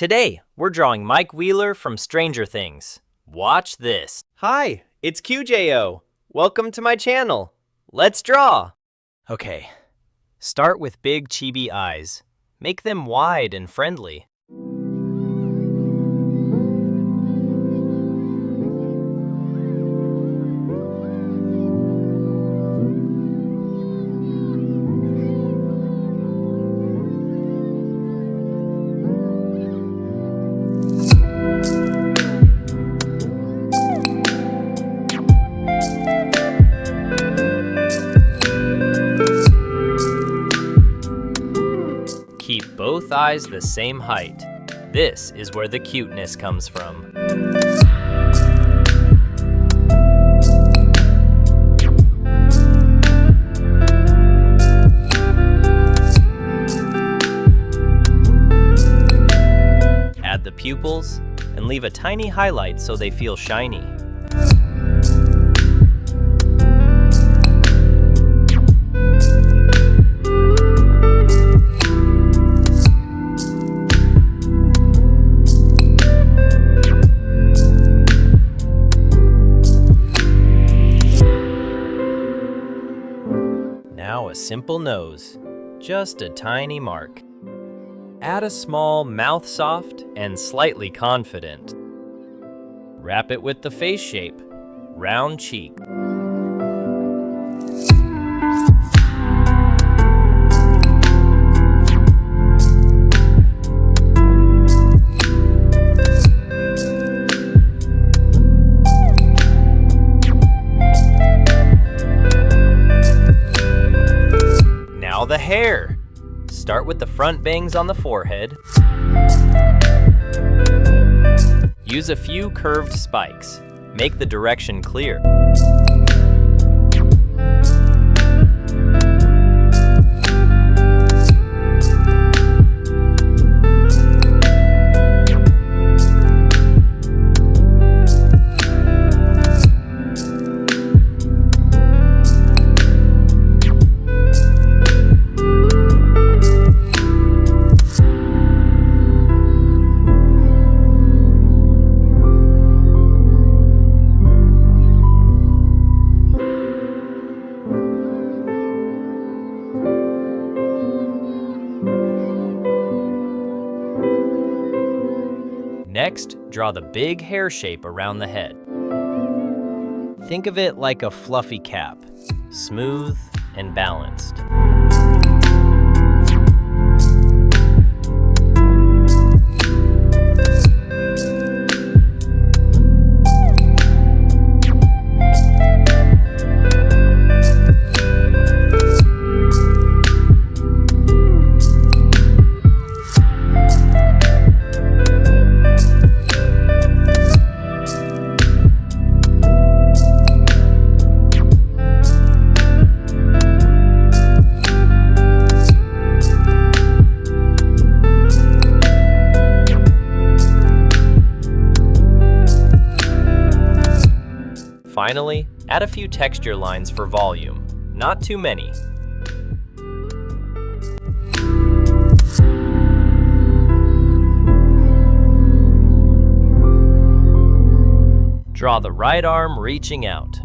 Today, we're drawing Mike Wheeler from Stranger Things. Watch this. Hi, it's QJO. Welcome to my channel. Let's draw. Okay, start with big chibi eyes. Make them wide and friendly. Keep both eyes the same height. This is where the cuteness comes from. Add the pupils and leave a tiny highlight so they feel shiny. Now a simple nose, just a tiny mark. Add a small mouth soft and slightly confident. Wrap it with the face shape, round cheek. Now the hair. Start with the front bangs on the forehead. Use a few curved spikes. Make the direction clear. Next, draw the big hair shape around the head. Think of it like a fluffy cap, smooth and balanced. Finally, add a few texture lines for volume, not too many. Draw the right arm reaching out.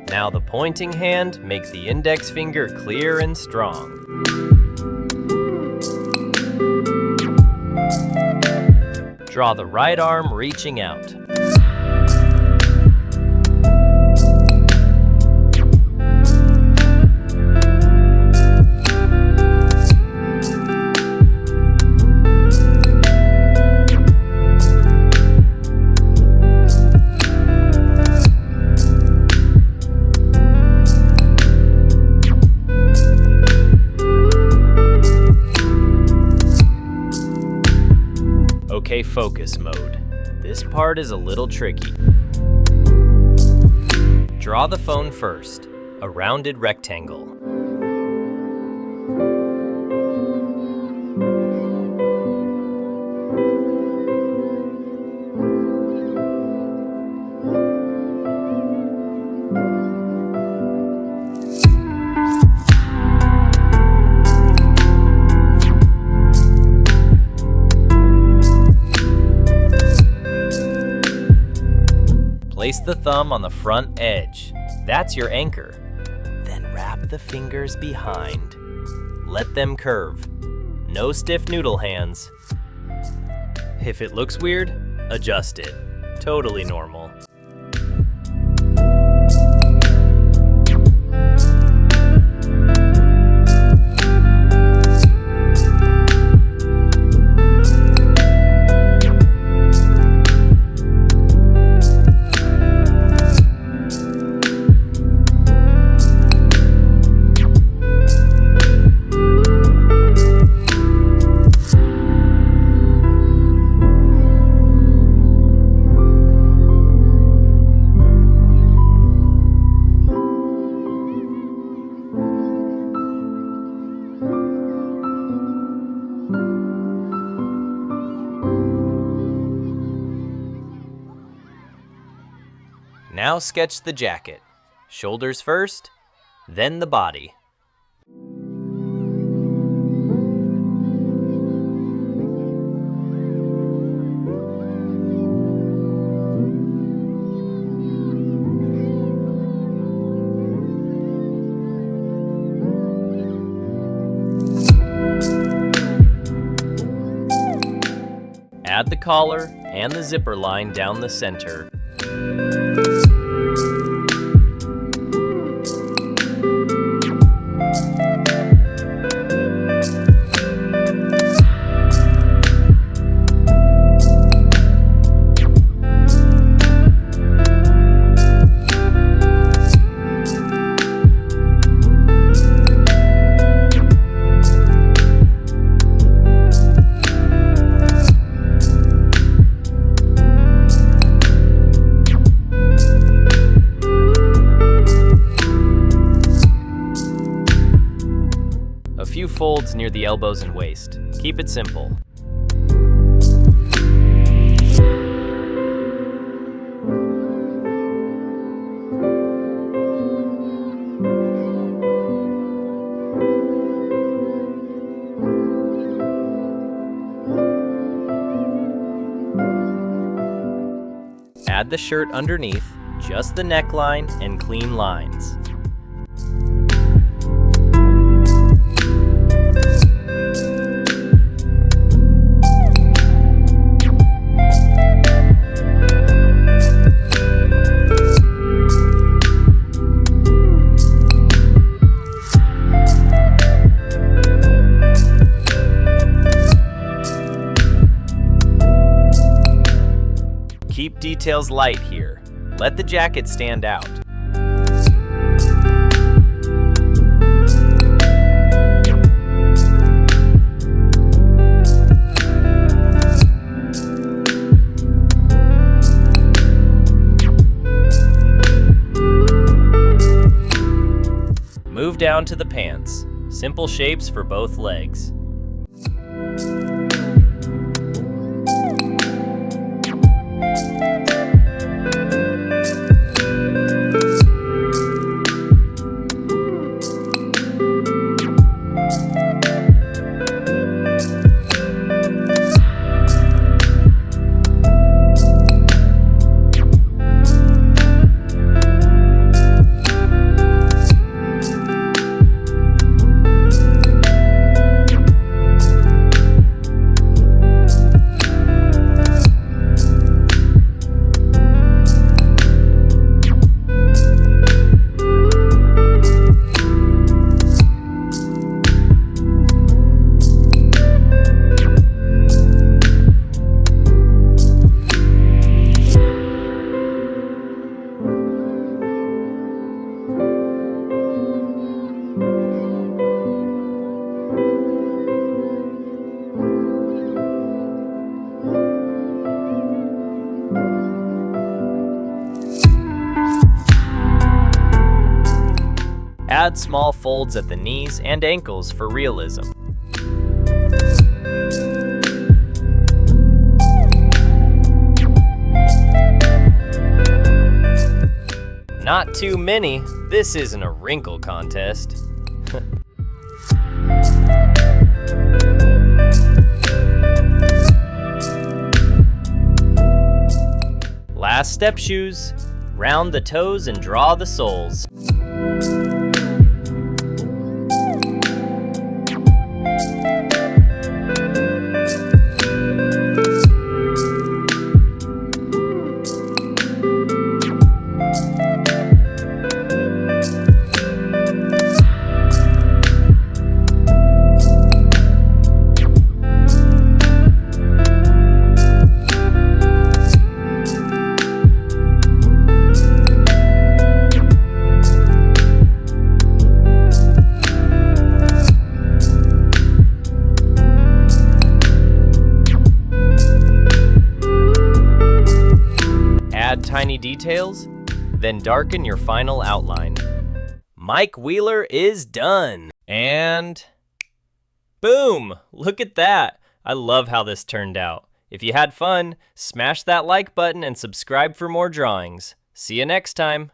Now the pointing hand, make the index finger clear and strong. Draw the right arm reaching out. Okay, focus mode. This part is a little tricky. Draw the phone first, a rounded rectangle. Place the thumb on the front edge. That's your anchor. Then wrap the fingers behind. Let them curve. No stiff noodle hands. If it looks weird, adjust it. Totally normal. Now sketch the jacket. Shoulders first, then the body. Add the collar and the zipper line down the center. A few folds near the elbows and waist. Keep it simple. Add the shirt underneath, just the neckline and clean lines. Keep details light here. Let the jacket stand out. Move down to the pants. Simple shapes for both legs. Add small folds at the knees and ankles for realism. Not too many. This isn't a wrinkle contest. Last step shoes. Round the toes and draw the soles. Add tiny details, then darken your final outline. Mike Wheeler is done. And boom! Look at that! I love how this turned out. If you had fun, smash that like button and subscribe for more drawings. See you next time.